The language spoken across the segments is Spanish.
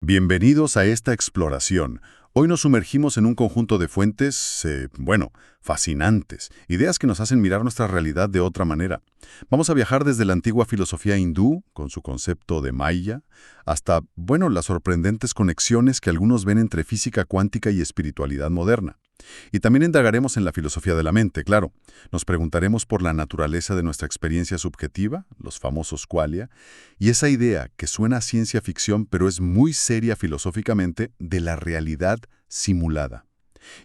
Bienvenidos a esta exploración. Hoy nos sumergimos en un conjunto de fuentes, fascinantes, ideas que nos hacen mirar nuestra realidad de otra manera. Vamos a viajar desde la antigua filosofía hindú, con su concepto de Maya, hasta, las sorprendentes conexiones que algunos ven entre física cuántica y espiritualidad moderna. Y también indagaremos en la filosofía de la mente, claro. Nos preguntaremos por la naturaleza de nuestra experiencia subjetiva, los famosos qualia, y esa idea que suena a ciencia ficción pero es muy seria filosóficamente de la realidad simulada.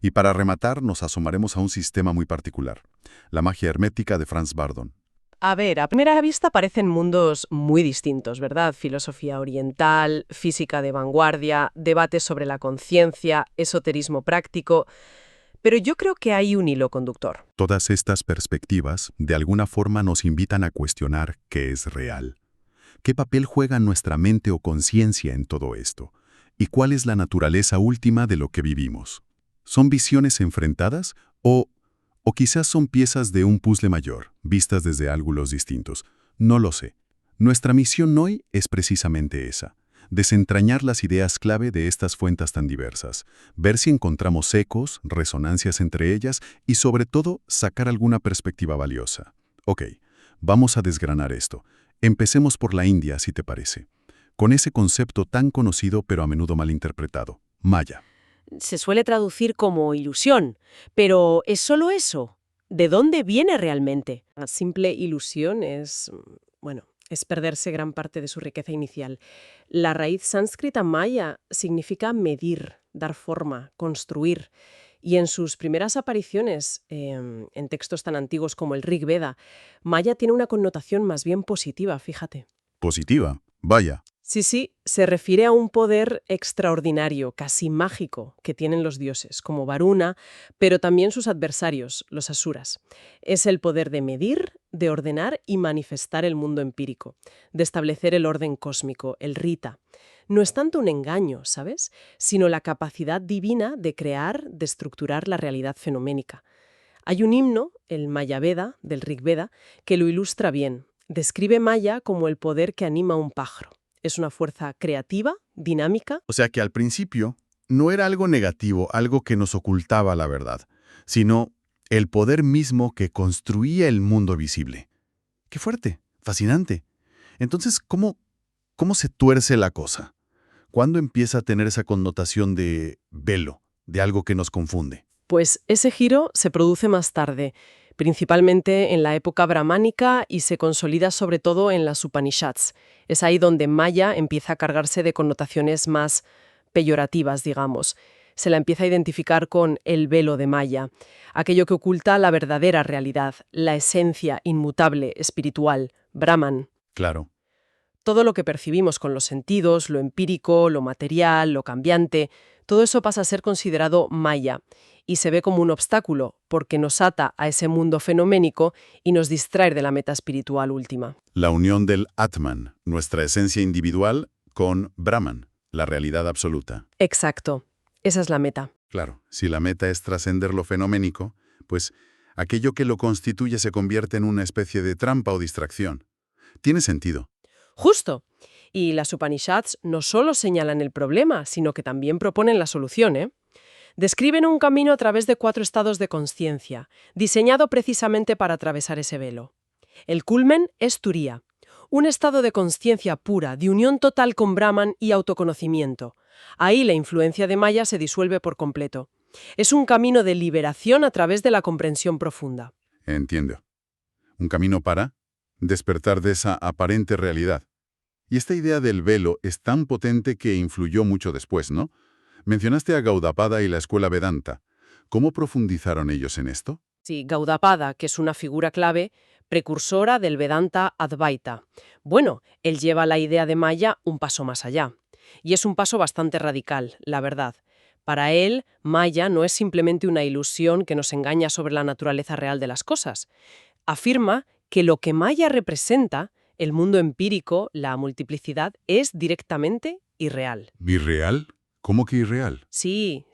Y para rematar nos asomaremos a un sistema muy particular, la magia hermética de Franz Bardon. A ver, a primera vista parecen mundos muy distintos, ¿verdad? Filosofía oriental, física de vanguardia, debates sobre la conciencia, esoterismo práctico. Pero yo creo que hay un hilo conductor. Todas estas perspectivas de alguna forma nos invitan a cuestionar qué es real. ¿Qué papel juega nuestra mente o conciencia en todo esto? ¿Y cuál es la naturaleza última de lo que vivimos? ¿Son visiones enfrentadas o quizás son piezas de un puzzle mayor, vistas desde ángulos distintos? No lo sé. Nuestra misión hoy es precisamente esa: desentrañar las ideas clave de estas fuentes tan diversas, ver si encontramos ecos, resonancias entre ellas y sobre todo sacar alguna perspectiva valiosa. Ok, vamos a desgranar esto. Empecemos por la India, si te parece, con ese concepto tan conocido pero a menudo malinterpretado, Maya. Se suele traducir como ilusión, pero ¿es solo eso? ¿De dónde viene realmente? La simple ilusión es perderse gran parte de su riqueza inicial. La raíz sánscrita maya significa medir, dar forma, construir. Y en sus primeras apariciones, en textos tan antiguos como el Rig Veda, maya tiene una connotación más bien positiva, fíjate. Positiva, vaya. Sí, se refiere a un poder extraordinario, casi mágico, que tienen los dioses, como Varuna, pero también sus adversarios, los asuras. Es el poder de medir, de ordenar y manifestar el mundo empírico, de establecer el orden cósmico, el rita. No es tanto un engaño, ¿sabes?, sino la capacidad divina de crear, de estructurar la realidad fenoménica. Hay un himno, el Maya Veda, del Rig Veda, que lo ilustra bien. Describe Maya como el poder que anima a un pájaro. Es una fuerza creativa, dinámica. O sea que al principio no era algo negativo, algo que nos ocultaba la verdad, sino el poder mismo que construía el mundo visible. ¡Qué fuerte! Fascinante. Entonces, ¿cómo se tuerce la cosa? ¿Cuándo empieza a tener esa connotación de velo, de algo que nos confunde? Pues ese giro se produce más tarde, principalmente en la época brahmánica y se consolida sobre todo en las Upanishads. Es ahí donde Maya empieza a cargarse de connotaciones más peyorativas, digamos. Se la empieza a identificar con el velo de Maya, aquello que oculta la verdadera realidad, la esencia inmutable, espiritual, Brahman. Claro. Todo lo que percibimos con los sentidos, lo empírico, lo material, lo cambiante, todo eso pasa a ser considerado Maya y se ve como un obstáculo porque nos ata a ese mundo fenoménico y nos distrae de la meta espiritual última. La unión del Atman, nuestra esencia individual, con Brahman, la realidad absoluta. Exacto. Esa es la meta. Claro, si la meta es trascender lo fenoménico, pues aquello que lo constituye se convierte en una especie de trampa o distracción. Tiene sentido. Justo. Y las Upanishads no solo señalan el problema, sino que también proponen la solución, ¿eh? Describen un camino a través de 4 estados de consciencia, diseñado precisamente para atravesar ese velo. El culmen es Turiya, un estado de consciencia pura, de unión total con Brahman y autoconocimiento. Ahí la influencia de Maya se disuelve por completo. Es un camino de liberación a través de la comprensión profunda. Entiendo. Un camino para despertar de esa aparente realidad. Y esta idea del velo es tan potente que influyó mucho después, ¿no? Mencionaste a Gaudapada y la escuela Vedanta. ¿Cómo profundizaron ellos en esto? Sí, Gaudapada, que es una figura clave, precursora del Vedanta Advaita. Bueno, él lleva la idea de Maya un paso más allá. Y es un paso bastante radical, la verdad. Para él, Maya no es simplemente una ilusión que nos engaña sobre la naturaleza real de las cosas. Afirma que lo que Maya representa, el mundo empírico, la multiplicidad, es directamente irreal. ¿Irreal? ¿Cómo que irreal? Sí,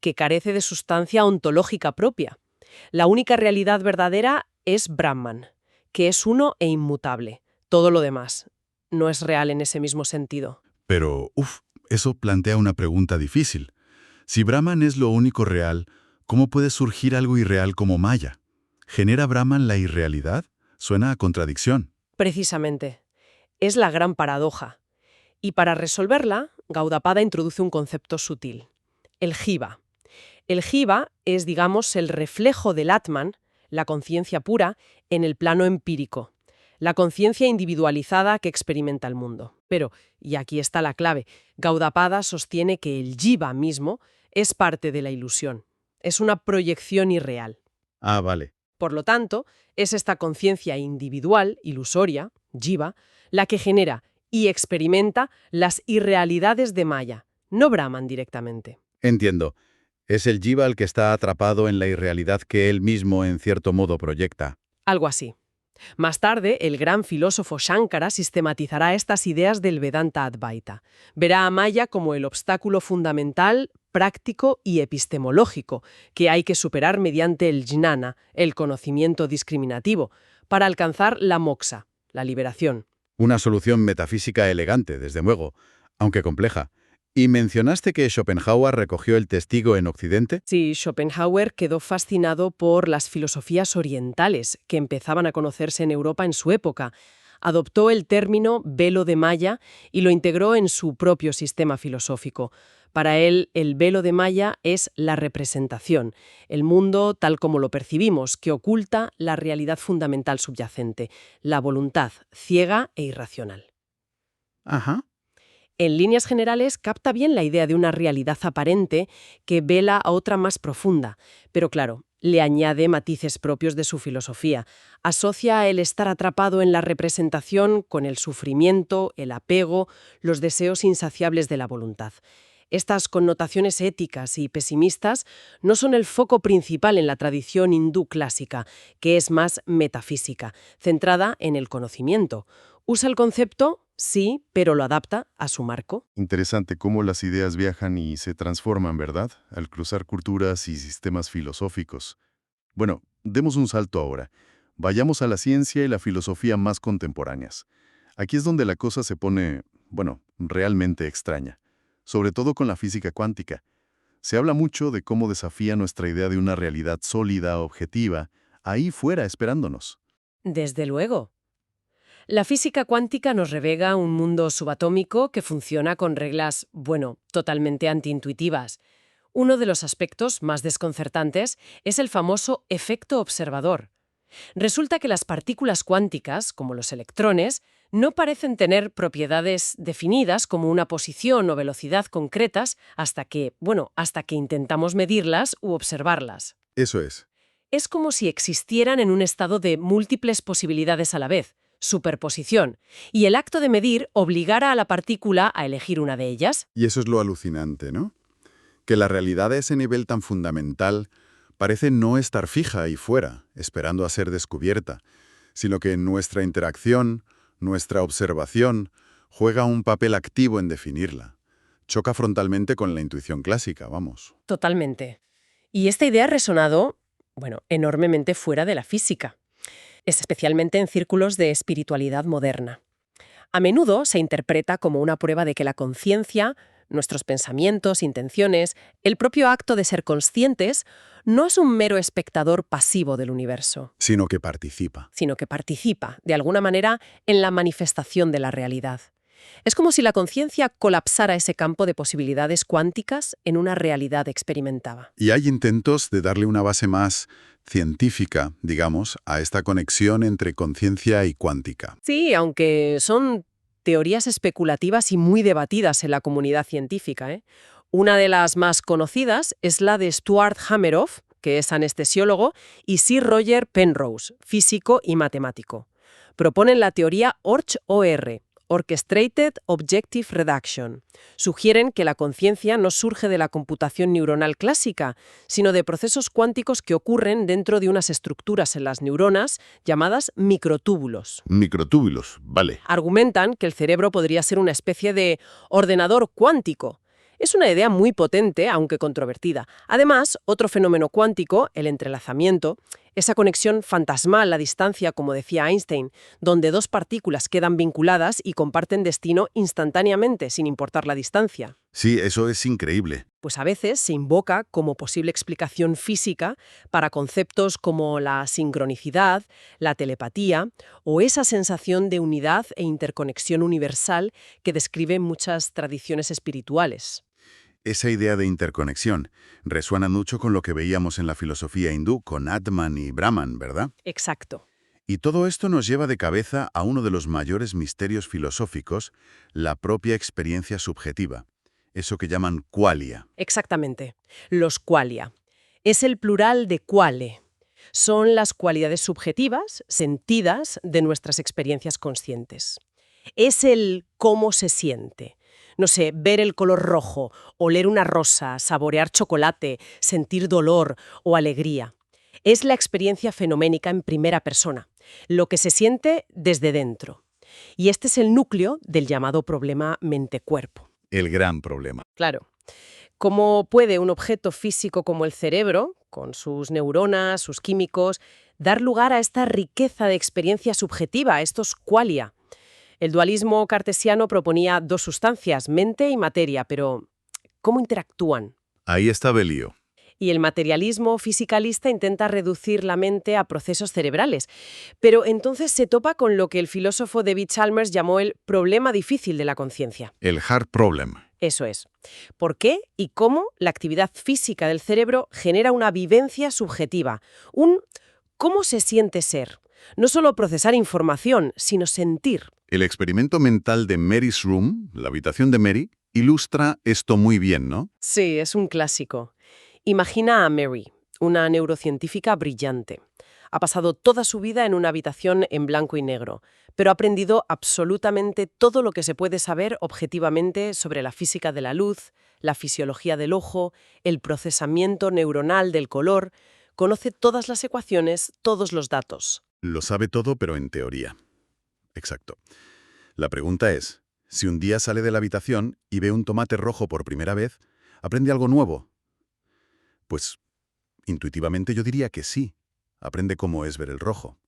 que carece de sustancia ontológica propia. La única realidad verdadera es Brahman, que es uno e inmutable. Todo lo demás no es real en ese mismo sentido. Pero, eso plantea una pregunta difícil. Si Brahman es lo único real, ¿cómo puede surgir algo irreal como Maya? ¿Genera Brahman la irrealidad? Suena a contradicción. Precisamente. Es la gran paradoja. Y para resolverla, Gaudapada introduce un concepto sutil: el jiva. El jiva es, digamos, el reflejo del Atman, la conciencia pura, en el plano empírico, la conciencia individualizada que experimenta el mundo. Pero, y aquí está la clave, Gaudapada sostiene que el jiva mismo es parte de la ilusión, es una proyección irreal. Ah, vale. Por lo tanto, es esta conciencia individual, ilusoria, jiva, la que genera y experimenta las irrealidades de Maya, no Brahman directamente. Entiendo. Es el jiva el que está atrapado en la irrealidad que él mismo, en cierto modo, proyecta. Algo así. Más tarde, el gran filósofo Shankara sistematizará estas ideas del Vedanta Advaita. Verá a Maya como el obstáculo fundamental, práctico y epistemológico que hay que superar mediante el jnana, el conocimiento discriminativo, para alcanzar la moksha, la liberación. Una solución metafísica elegante, desde luego, aunque compleja. ¿Y mencionaste que Schopenhauer recogió el testigo en Occidente? Sí, Schopenhauer quedó fascinado por las filosofías orientales que empezaban a conocerse en Europa en su época. Adoptó el término velo de Maya y lo integró en su propio sistema filosófico. Para él, el velo de Maya es la representación, el mundo tal como lo percibimos, que oculta la realidad fundamental subyacente, la voluntad ciega e irracional. Ajá. En líneas generales, capta bien la idea de una realidad aparente que vela a otra más profunda, pero claro, le añade matices propios de su filosofía. Asocia el estar atrapado en la representación con el sufrimiento, el apego, los deseos insaciables de la voluntad. Estas connotaciones éticas y pesimistas no son el foco principal en la tradición hindú clásica, que es más metafísica, centrada en el conocimiento. Usa el concepto, sí, pero lo adapta a su marco. Interesante cómo las ideas viajan y se transforman, ¿verdad? Al cruzar culturas y sistemas filosóficos. Bueno, demos un salto ahora. Vayamos a la ciencia y la filosofía más contemporáneas. Aquí es donde la cosa se pone, bueno, realmente extraña. Sobre todo con la física cuántica. Se habla mucho de cómo desafía nuestra idea de una realidad sólida, objetiva, ahí fuera esperándonos. Desde luego. La física cuántica nos revela un mundo subatómico que funciona con reglas, bueno, totalmente antiintuitivas. Uno de los aspectos más desconcertantes es el famoso efecto observador. Resulta que las partículas cuánticas, como los electrones, no parecen tener propiedades definidas como una posición o velocidad concretas hasta que intentamos medirlas u observarlas. Eso es. Es como si existieran en un estado de múltiples posibilidades a la vez, superposición, y el acto de medir obligara a la partícula a elegir una de ellas. Y eso es lo alucinante, ¿no? Que la realidad a ese nivel tan fundamental parece no estar fija ahí fuera, esperando a ser descubierta, sino que nuestra interacción, nuestra observación, juega un papel activo en definirla. Choca frontalmente con la intuición clásica, vamos. Totalmente. Y esta idea ha resonado, enormemente fuera de la física. Especialmente en círculos de espiritualidad moderna. A menudo se interpreta como una prueba de que la conciencia, nuestros pensamientos, intenciones, el propio acto de ser conscientes, no es un mero espectador pasivo del universo, Sino que participa. sino que participa, de alguna manera, en la manifestación de la realidad. Es como si la conciencia colapsara ese campo de posibilidades cuánticas en una realidad experimentada. Y hay intentos de darle una base más científica, digamos, a esta conexión entre conciencia y cuántica. Sí, aunque son teorías especulativas y muy debatidas en la comunidad científica, ¿eh? Una de las más conocidas es la de Stuart Hameroff, que es anestesiólogo, y Sir Roger Penrose, físico y matemático. Proponen la teoría ORCH-OR, Orchestrated Objective Reduction. Sugieren que la conciencia no surge de la computación neuronal clásica, sino de procesos cuánticos que ocurren dentro de unas estructuras en las neuronas llamadas microtúbulos. Microtúbulos, vale. Argumentan que el cerebro podría ser una especie de ordenador cuántico. Es una idea muy potente, aunque controvertida. Además, otro fenómeno cuántico, el entrelazamiento, esa conexión fantasmal a distancia, como decía Einstein, donde dos partículas quedan vinculadas y comparten destino instantáneamente, sin importar la distancia. Sí, eso es increíble. Pues a veces se invoca como posible explicación física para conceptos como la sincronicidad, la telepatía o esa sensación de unidad e interconexión universal que describen muchas tradiciones espirituales. Esa idea de interconexión resuena mucho con lo que veíamos en la filosofía hindú con Atman y Brahman, ¿verdad? Exacto. Y todo esto nos lleva de cabeza a uno de los mayores misterios filosóficos, la propia experiencia subjetiva, eso que llaman qualia. Exactamente. Los qualia. Es el plural de quale. Son las cualidades subjetivas, sentidas, de nuestras experiencias conscientes. Es el cómo se siente. No sé, ver el color rojo, oler una rosa, saborear chocolate, sentir dolor o alegría. Es la experiencia fenoménica en primera persona, lo que se siente desde dentro. Y este es el núcleo del llamado problema mente-cuerpo. El gran problema. Claro. ¿Cómo puede un objeto físico como el cerebro, con sus neuronas, sus químicos, dar lugar a esta riqueza de experiencia subjetiva, a estos qualia? El dualismo cartesiano proponía dos sustancias, mente y materia, pero ¿cómo interactúan? Ahí estaba el lío. Y el materialismo fisicalista intenta reducir la mente a procesos cerebrales, pero entonces se topa con lo que el filósofo David Chalmers llamó el problema difícil de la conciencia. El hard problem. Eso es. ¿Por qué y cómo la actividad física del cerebro genera una vivencia subjetiva? Un cómo se siente ser. No solo procesar información, sino sentir. El experimento mental de Mary's Room, la habitación de Mary, ilustra esto muy bien, ¿no? Sí, es un clásico. Imagina a Mary, una neurocientífica brillante. Ha pasado toda su vida en una habitación en blanco y negro, pero ha aprendido absolutamente todo lo que se puede saber objetivamente sobre la física de la luz, la fisiología del ojo, el procesamiento neuronal del color. Conoce todas las ecuaciones, todos los datos. Lo sabe todo, pero en teoría. Exacto. La pregunta es, si un día sale de la habitación y ve un tomate rojo por primera vez, ¿aprende algo nuevo? Pues, intuitivamente yo diría que sí. Aprende cómo es ver el rojo.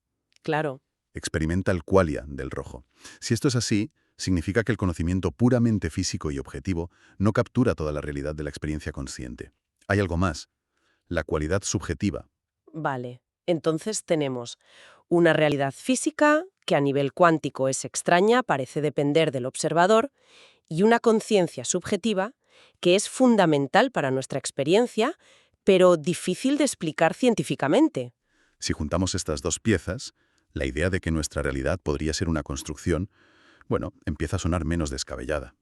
Claro. Experimenta el qualia del rojo. Si esto es así, significa que el conocimiento puramente físico y objetivo no captura toda la realidad de la experiencia consciente. Hay algo más, la cualidad subjetiva. Vale. Entonces tenemos una realidad física que a nivel cuántico es extraña, parece depender del observador, y una conciencia subjetiva que es fundamental para nuestra experiencia, pero difícil de explicar científicamente. Si juntamos estas dos piezas, la idea de que nuestra realidad podría ser una construcción, bueno, empieza a sonar menos descabellada.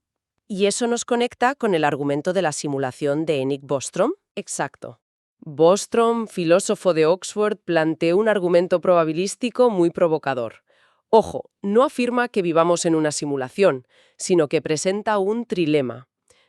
Y eso nos conecta con el argumento de la simulación de Nick Bostrom. Exacto. Bostrom, filósofo de Oxford, planteó un argumento probabilístico muy provocador. Ojo, no afirma que vivamos en una simulación, sino que presenta un trilema.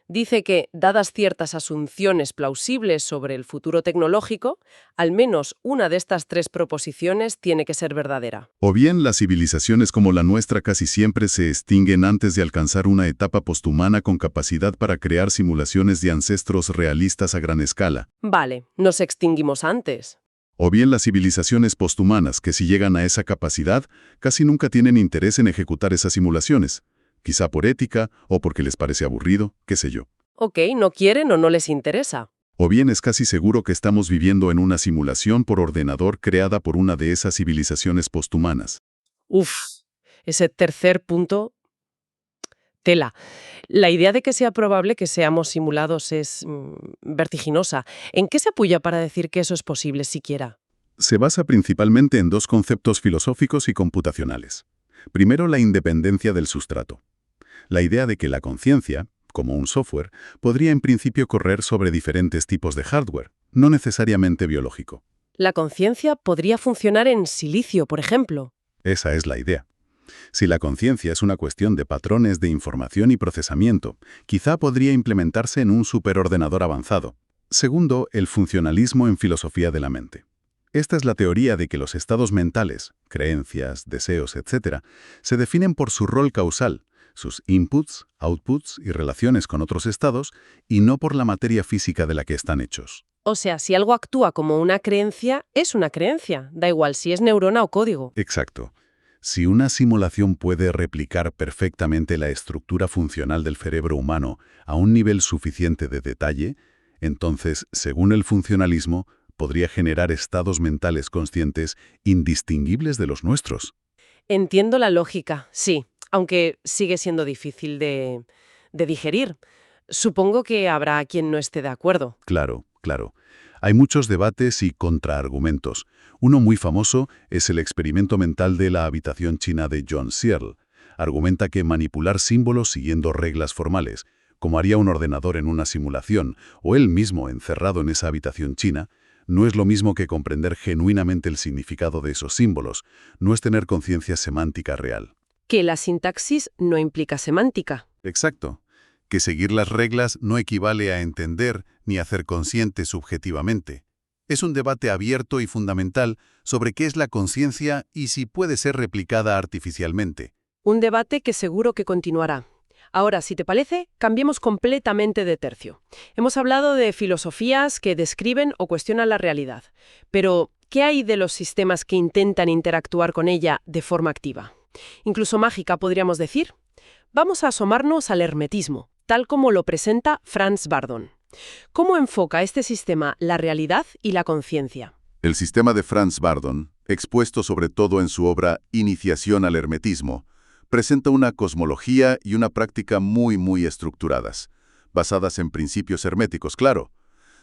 Dice que, dadas ciertas asunciones plausibles sobre el futuro tecnológico, al menos una de estas tres proposiciones tiene que ser verdadera. O bien las civilizaciones como la nuestra casi siempre se extinguen antes de alcanzar una etapa posthumana con capacidad para crear simulaciones de ancestros realistas a gran escala. Vale, nos extinguimos antes. O bien las civilizaciones posthumanas que si llegan a esa capacidad casi nunca tienen interés en ejecutar esas simulaciones. Quizá por ética o porque les parece aburrido, qué sé yo. Ok, no quieren o no les interesa. O bien es casi seguro que estamos viviendo en una simulación por ordenador creada por una de esas civilizaciones posthumanas. Uf, ese tercer punto, tela. La idea de que sea probable que seamos simulados es vertiginosa. ¿En qué se apoya para decir que eso es posible siquiera? Se basa principalmente en dos conceptos filosóficos y computacionales. Primero, la independencia del sustrato. La idea de que la conciencia, como un software, podría en principio correr sobre diferentes tipos de hardware, no necesariamente biológico. La conciencia podría funcionar en silicio, por ejemplo. Esa es la idea. Si la conciencia es una cuestión de patrones de información y procesamiento, quizá podría implementarse en un superordenador avanzado. Segundo, el funcionalismo en filosofía de la mente. Esta es la teoría de que los estados mentales, creencias, deseos, etc., se definen por su rol causal, sus inputs, outputs y relaciones con otros estados, y no por la materia física de la que están hechos. O sea, si algo actúa como una creencia, es una creencia. Da igual si es neurona o código. Exacto. Si una simulación puede replicar perfectamente la estructura funcional del cerebro humano a un nivel suficiente de detalle, entonces, según el funcionalismo, podría generar estados mentales conscientes indistinguibles de los nuestros. Entiendo la lógica, sí, aunque sigue siendo difícil de digerir. Supongo que habrá quien no esté de acuerdo. Claro, claro. Hay muchos debates y contraargumentos. Uno muy famoso es el experimento mental de la habitación china de John Searle. Argumenta que manipular símbolos siguiendo reglas formales, como haría un ordenador en una simulación, o él mismo encerrado en esa habitación china, no es lo mismo que comprender genuinamente el significado de esos símbolos, no es tener conciencia semántica real. Que la sintaxis no implica semántica. Exacto. Que seguir las reglas no equivale a entender ni a hacer consciente subjetivamente. Es un debate abierto y fundamental sobre qué es la conciencia y si puede ser replicada artificialmente. Un debate que seguro que continuará. Ahora, si te parece, cambiemos completamente de tercio. Hemos hablado de filosofías que describen o cuestionan la realidad. Pero, ¿qué hay de los sistemas que intentan interactuar con ella de forma activa? Incluso mágica, podríamos decir. Vamos a asomarnos al hermetismo, tal como lo presenta Franz Bardon. ¿Cómo enfoca este sistema la realidad y la conciencia? El sistema de Franz Bardon, expuesto sobre todo en su obra Iniciación al Hermetismo, presenta una cosmología y una práctica muy estructuradas, basadas en principios herméticos, claro.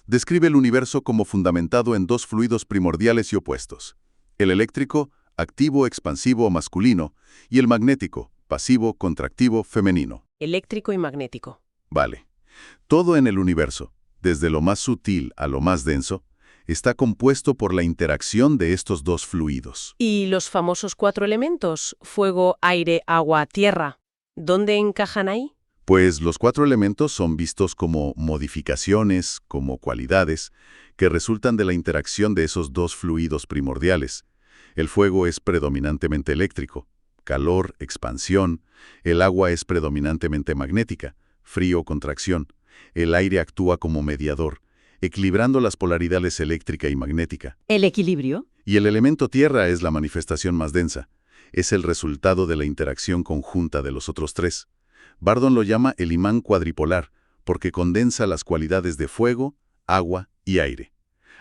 Describe el universo como fundamentado en dos fluidos primordiales y opuestos: el eléctrico, activo, expansivo, masculino, y el magnético, pasivo, contractivo, femenino. Eléctrico y magnético. Vale. Todo en el universo, desde lo más sutil a lo más denso, está compuesto por la interacción de estos dos fluidos. ¿Y los famosos 4 elementos? Fuego, aire, agua, tierra. ¿Dónde encajan ahí? Pues los 4 elementos son vistos como modificaciones, como cualidades, que resultan de la interacción de esos dos fluidos primordiales. El fuego es predominantemente eléctrico, calor, expansión. El agua es predominantemente magnética, frío, contracción. El aire actúa como mediador, equilibrando las polaridades eléctrica y magnética. ¿El equilibrio? Y el elemento tierra es la manifestación más densa. Es el resultado de la interacción conjunta de los otros tres. Bardon lo llama el imán cuadripolar, porque condensa las cualidades de fuego, agua y aire.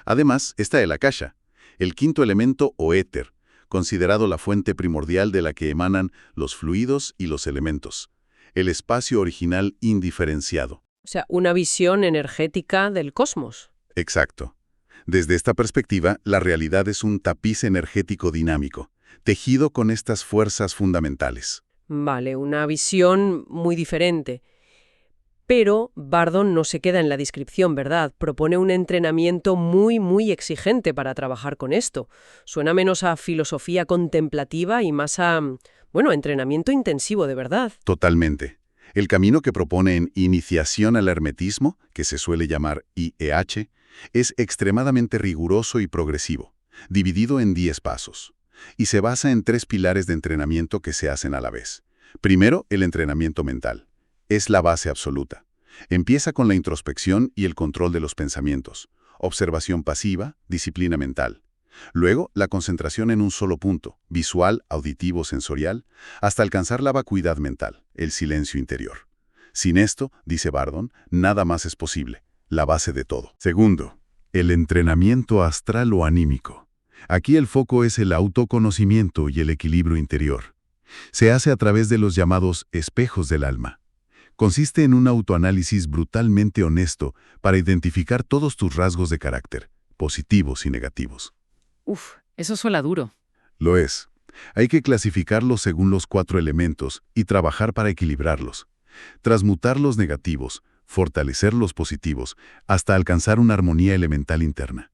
Además, está el akasha, el quinto elemento o éter, considerado la fuente primordial de la que emanan los fluidos y los elementos. El espacio original indiferenciado. O sea, una visión energética del cosmos. Exacto. Desde esta perspectiva, la realidad es un tapiz energético dinámico, tejido con estas fuerzas fundamentales. Vale, una visión muy diferente. Pero Bardon no se queda en la descripción, ¿verdad? Propone un entrenamiento muy exigente para trabajar con esto. Suena menos a filosofía contemplativa y más a, entrenamiento intensivo de verdad. Totalmente. El camino que propone en Iniciación al Hermetismo, que se suele llamar IEH, es extremadamente riguroso y progresivo, dividido en 10 pasos, y se basa en 3 pilares de entrenamiento que se hacen a la vez. Primero, el entrenamiento mental. Es la base absoluta. Empieza con la introspección y el control de los pensamientos, observación pasiva, disciplina mental. Luego, la concentración en un solo punto, visual, auditivo, sensorial, hasta alcanzar la vacuidad mental, el silencio interior. Sin esto, dice Bardon, nada más es posible, la base de todo. Segundo, el entrenamiento astral o anímico. Aquí el foco es el autoconocimiento y el equilibrio interior. Se hace a través de los llamados espejos del alma. Consiste en un autoanálisis brutalmente honesto para identificar todos tus rasgos de carácter, positivos y negativos. Eso suena duro. Lo es. Hay que clasificarlos según los 4 elementos y trabajar para equilibrarlos. Transmutar los negativos, fortalecer los positivos, hasta alcanzar una armonía elemental interna.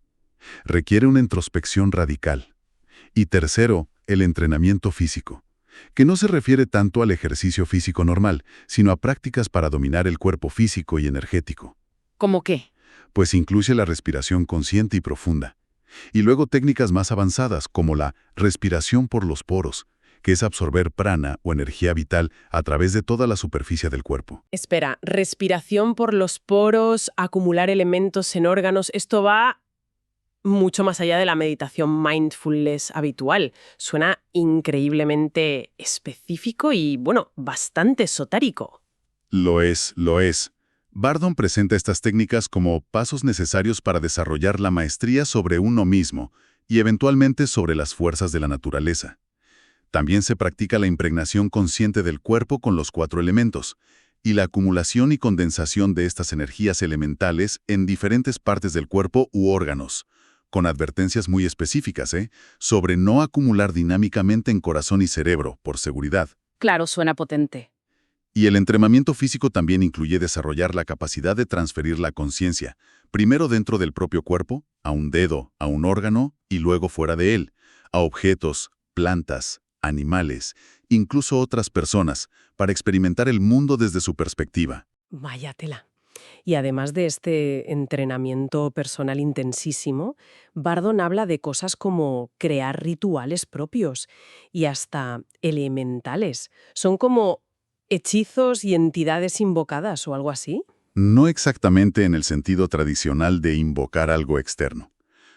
Requiere una introspección radical. Y tercero, el entrenamiento físico, que no se refiere tanto al ejercicio físico normal, sino a prácticas para dominar el cuerpo físico y energético. ¿Cómo qué? Pues incluye la respiración consciente y profunda. Y luego técnicas más avanzadas, como la respiración por los poros, que es absorber prana o energía vital a través de toda la superficie del cuerpo. Espera, respiración por los poros, acumular elementos en órganos, esto va mucho más allá de la meditación mindfulness habitual. Suena increíblemente específico y, bueno, bastante esotérico. Lo es, lo es. Bardon presenta estas técnicas como pasos necesarios para desarrollar la maestría sobre uno mismo y eventualmente sobre las fuerzas de la naturaleza. También se practica la impregnación consciente del cuerpo con los 4 elementos y la acumulación y condensación de estas energías elementales en diferentes partes del cuerpo u órganos, con advertencias muy específicas, sobre no acumular dinámicamente en corazón y cerebro, por seguridad. Claro, suena potente. Y el entrenamiento físico también incluye desarrollar la capacidad de transferir la conciencia, primero dentro del propio cuerpo, a un dedo, a un órgano, y luego fuera de él, a objetos, plantas, animales, incluso otras personas, para experimentar el mundo desde su perspectiva. Vaya tela. Y además de este entrenamiento personal intensísimo, Bardon habla de cosas como crear rituales propios y hasta elementales. Son como hechizos y entidades invocadas o algo así. No exactamente en el sentido tradicional de invocar algo externo.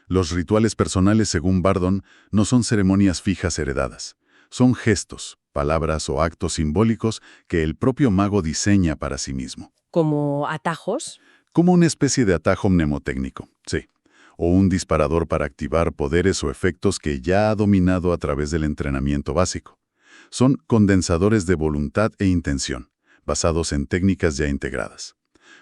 Los rituales personales, según Bardon, no son ceremonias fijas heredadas. Son gestos, palabras o actos simbólicos que el propio mago diseña para sí mismo. Como atajos. Como una especie de atajo mnemotécnico, sí. O un disparador para activar poderes o efectos que ya ha dominado a través del entrenamiento básico. Son condensadores de voluntad e intención, basados en técnicas ya integradas.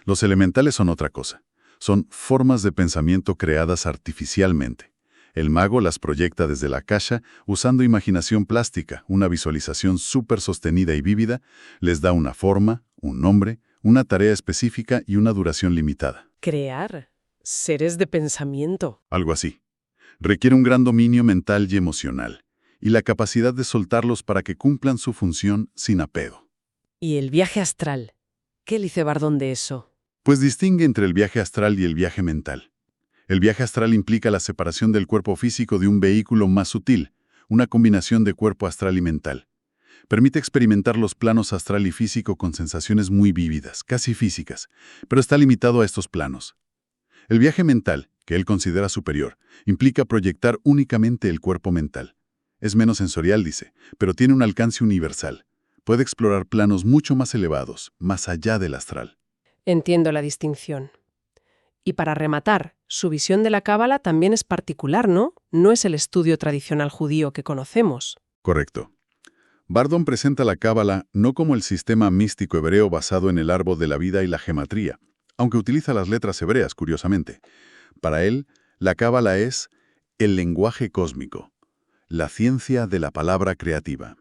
Los elementales son otra cosa. Son formas de pensamiento creadas artificialmente. El mago las proyecta desde la akasha usando imaginación plástica, una visualización súper sostenida y vívida, les da una forma, un nombre, una tarea específica y una duración limitada. Crear seres de pensamiento. Algo así. Requiere un gran dominio mental y emocional, y la capacidad de soltarlos para que cumplan su función sin apego. ¿Y el viaje astral? ¿Qué dice Bardon de eso? Pues distingue entre el viaje astral y el viaje mental. El viaje astral implica la separación del cuerpo físico de un vehículo más sutil, una combinación de cuerpo astral y mental. Permite experimentar los planos astral y físico con sensaciones muy vívidas, casi físicas, pero está limitado a estos planos. El viaje mental, que él considera superior, implica proyectar únicamente el cuerpo mental. Es menos sensorial, dice, pero tiene un alcance universal. Puede explorar planos mucho más elevados, más allá del astral. Entiendo la distinción. Y para rematar, su visión de la cábala también es particular, ¿no? No es el estudio tradicional judío que conocemos. Correcto. Bardon presenta la cábala no como el sistema místico hebreo basado en el árbol de la vida y la gematría, aunque utiliza las letras hebreas, curiosamente. Para él, la cábala es el lenguaje cósmico, la ciencia de la palabra creativa.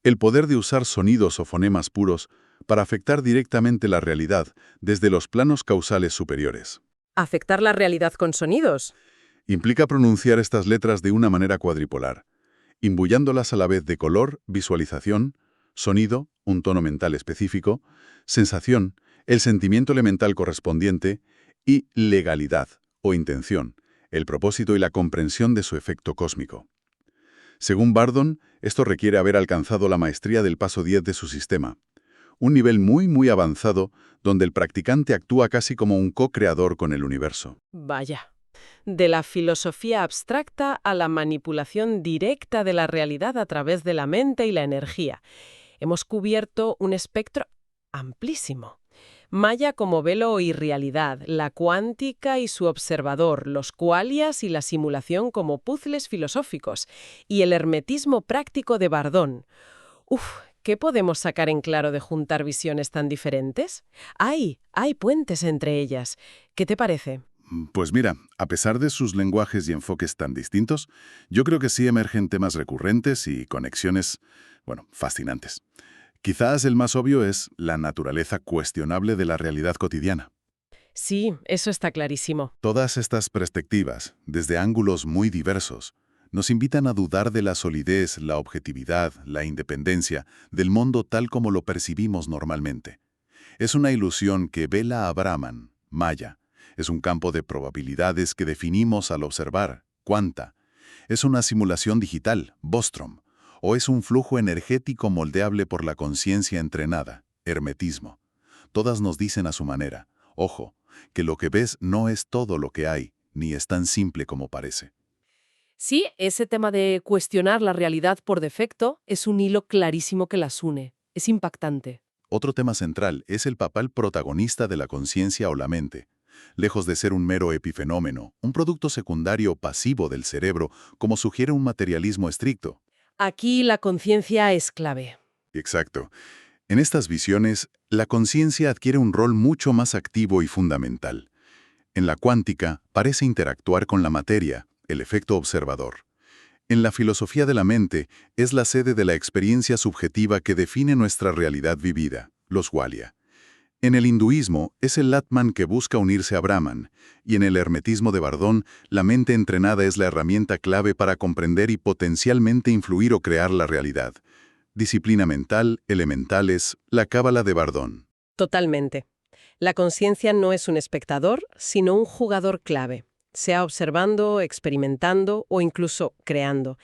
El poder de usar sonidos o fonemas puros para afectar directamente la realidad desde los planos causales superiores. ¿Afectar la realidad con sonidos? Implica pronunciar estas letras de una manera cuadripolar, imbullándolas a la vez de color, visualización, sonido, un tono mental específico, sensación, el sentimiento elemental correspondiente y legalidad o intención, el propósito y la comprensión de su efecto cósmico. Según Bardon, esto requiere haber alcanzado la maestría del paso 10 de su sistema, un nivel muy avanzado donde el practicante actúa casi como un co-creador con el universo. Vaya. De la filosofía abstracta a la manipulación directa de la realidad a través de la mente y la energía. Hemos cubierto un espectro amplísimo. Maya como velo y realidad, la cuántica y su observador, los qualias y la simulación como puzzles filosóficos, y el hermetismo práctico de Bardon. ¿Qué podemos sacar en claro de juntar visiones tan diferentes? Hay puentes entre ellas. ¿Qué te parece? Pues mira, a pesar de sus lenguajes y enfoques tan distintos, yo creo que sí emergen temas recurrentes y conexiones, fascinantes. Quizás el más obvio es la naturaleza cuestionable de la realidad cotidiana. Sí, eso está clarísimo. Todas estas perspectivas, desde ángulos muy diversos, nos invitan a dudar de la solidez, la objetividad, la independencia del mundo tal como lo percibimos normalmente. Es una ilusión que vela a Brahman, Maya. Es un campo de probabilidades que definimos al observar, Quanta. Es una simulación digital, Bostrom. O es un flujo energético moldeable por la conciencia entrenada, hermetismo. Todas nos dicen a su manera, ojo, que lo que ves no es todo lo que hay, ni es tan simple como parece. Sí, ese tema de cuestionar la realidad por defecto es un hilo clarísimo que las une. Es impactante. Otro tema central es el papel protagonista de la conciencia o la mente. Lejos de ser un mero epifenómeno, un producto secundario pasivo del cerebro, como sugiere un materialismo estricto. Aquí la conciencia es clave. Exacto. En estas visiones, la conciencia adquiere un rol mucho más activo y fundamental. En la cuántica, parece interactuar con la materia, el efecto observador. En la filosofía de la mente, es la sede de la experiencia subjetiva que define nuestra realidad vivida, los Walia. En el hinduismo, es el Atman que busca unirse a Brahman, y en el hermetismo de Bardón, la mente entrenada es la herramienta clave para comprender y potencialmente influir o crear la realidad. Disciplina mental, elementales, la cábala de Bardón. Totalmente. La conciencia no es un espectador, sino un jugador clave, sea observando, experimentando o incluso creando.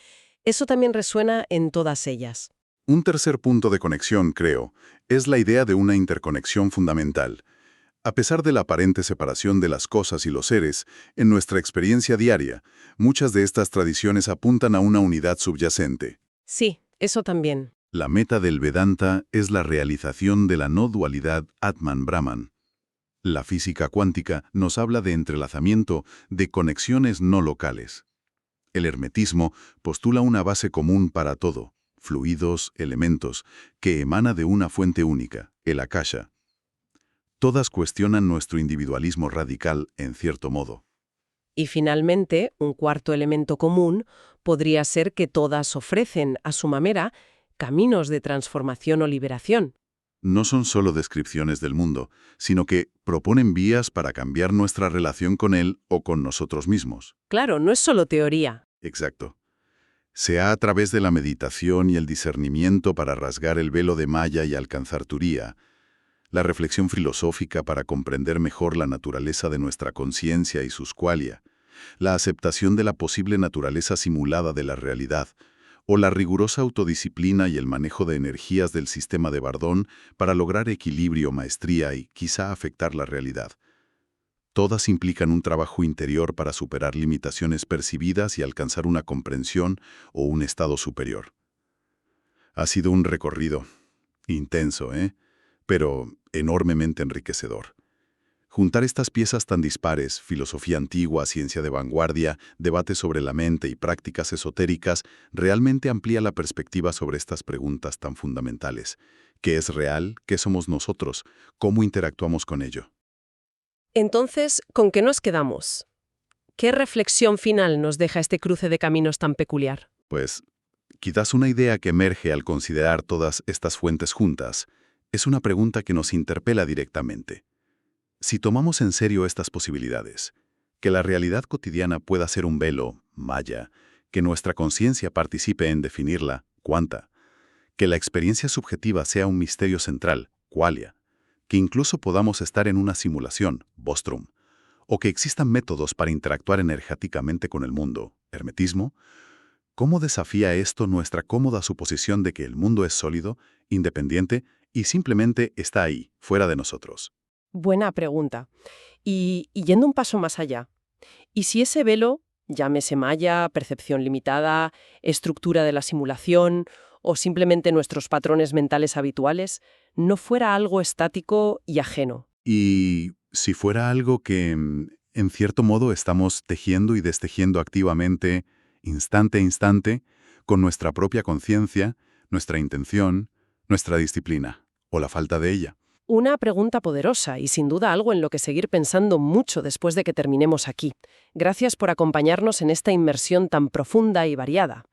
Eso también resuena en todas ellas. Un tercer punto de conexión, creo, es la idea de una interconexión fundamental. A pesar de la aparente separación de las cosas y los seres, en nuestra experiencia diaria, muchas de estas tradiciones apuntan a una unidad subyacente. Sí, eso también. La meta del Vedanta es la realización de la no dualidad Atman-Brahman. La física cuántica nos habla de entrelazamiento, de conexiones no locales. El hermetismo postula una base común para todo, fluidos, elementos, que emana de una fuente única, el Akasha. Todas cuestionan nuestro individualismo radical, en cierto modo. Y finalmente, un cuarto elemento común podría ser que todas ofrecen, a su manera, caminos de transformación o liberación. No son solo descripciones del mundo, sino que proponen vías para cambiar nuestra relación con él o con nosotros mismos. Claro, no es solo teoría. Exacto. Sea a través de la meditación y el discernimiento para rasgar el velo de Maya y alcanzar Turiya, la reflexión filosófica para comprender mejor la naturaleza de nuestra conciencia y sus qualia, la aceptación de la posible naturaleza simulada de la realidad, o la rigurosa autodisciplina y el manejo de energías del sistema de Bardón para lograr equilibrio, maestría y quizá afectar la realidad. Todas implican un trabajo interior para superar limitaciones percibidas y alcanzar una comprensión o un estado superior. Ha sido un recorrido intenso, pero enormemente enriquecedor. Juntar estas piezas tan dispares, filosofía antigua, ciencia de vanguardia, debate sobre la mente y prácticas esotéricas, realmente amplía la perspectiva sobre estas preguntas tan fundamentales. ¿Qué es real? ¿Qué somos nosotros? ¿Cómo interactuamos con ello? Entonces, ¿con qué nos quedamos? ¿Qué reflexión final nos deja este cruce de caminos tan peculiar? Pues, quizás una idea que emerge al considerar todas estas fuentes juntas es una pregunta que nos interpela directamente. Si tomamos en serio estas posibilidades, que la realidad cotidiana pueda ser un velo, maya, que nuestra conciencia participe en definirla, quanta, que la experiencia subjetiva sea un misterio central, qualia, que incluso podamos estar en una simulación, vostrum, o que existan métodos para interactuar energéticamente con el mundo, hermetismo, ¿cómo desafía esto nuestra cómoda suposición de que el mundo es sólido, independiente y simplemente está ahí, fuera de nosotros? Buena pregunta. Y yendo un paso más allá, ¿y si ese velo, llámese malla, percepción limitada, estructura de la simulación o simplemente nuestros patrones mentales habituales, no fuera algo estático y ajeno? Y si fuera algo que, en cierto modo, estamos tejiendo y destejiendo activamente, instante a instante, con nuestra propia conciencia, nuestra intención, nuestra disciplina, o la falta de ella. Una pregunta poderosa y sin duda algo en lo que seguir pensando mucho después de que terminemos aquí. Gracias por acompañarnos en esta inmersión tan profunda y variada.